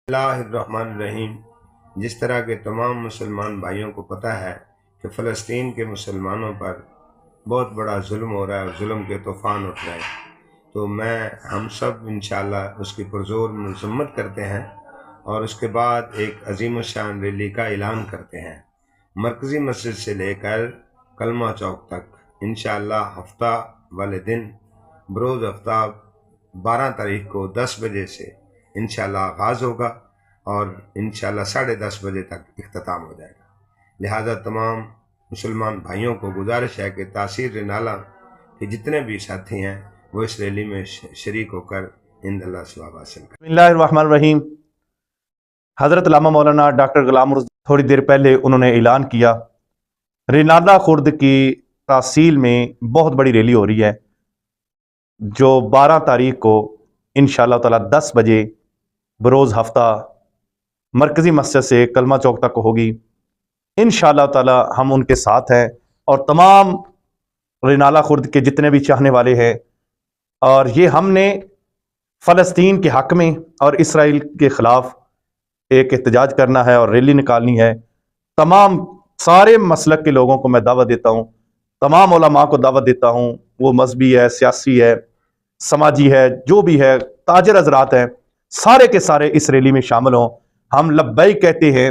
اللہ الرحمن الرحیم۔ جس طرح کے تمام مسلمان بھائیوں کو پتہ ہے کہ فلسطین کے مسلمانوں پر بہت بڑا ظلم ہو رہا ہے اور ظلم کے طوفان اٹھ رہے ہیں، تو ہم سب انشاءاللہ اس کی پرزور مذمت کرتے ہیں اور اس کے بعد ایک عظیم الشان ریلی کا اعلان کرتے ہیں، مرکزی مسجد سے لے کر کلمہ چوک تک انشاءاللہ ہفتہ والے دن بروز ہفتہ 12 تاریخ کو 10 بجے سے انشاءاللہ آغاز ہوگا اور انشاءاللہ 10:30 بجے تک اختتام ہو جائے گا۔ لہذا تمام مسلمان بھائیوں کو گزارش ہے کہ تاثیر رینالہ کے جتنے بھی ساتھی ہیں وہ اس ریلی میں شریک ہو کر عند اللہ ثواب حاصل کریں۔ بسم اللہ الرحمن الرحیم۔ حضرت علامہ مولانا ڈاکٹر غلام رضا تھوڑی دیر پہلے انہوں نے اعلان کیا، رینالہ خرد کی تحصیل میں بہت بڑی ریلی ہو رہی ہے جو 12 تاریخ کو انشاءاللہ تعالی 10 بجے بروز ہفتہ مرکزی مسجد سے کلمہ چوک تک ہوگی۔ انشاءاللہ تعالی ہم ان کے ساتھ ہیں اور تمام رینالہ خرد کے جتنے بھی چاہنے والے ہیں، اور یہ ہم نے فلسطین کے حق میں اور اسرائیل کے خلاف ایک احتجاج کرنا ہے اور ریلی نکالنی ہے۔ تمام سارے مسلک کے لوگوں کو میں دعوت دیتا ہوں، تمام علماء کو دعوت دیتا ہوں، وہ مذہبی ہے، سیاسی ہے، سماجی ہے، جو بھی ہے، تاجر حضرات ہیں، سارے کے سارے اس ریلی میں شامل ہوں۔ ہم لبیک کہتے ہیں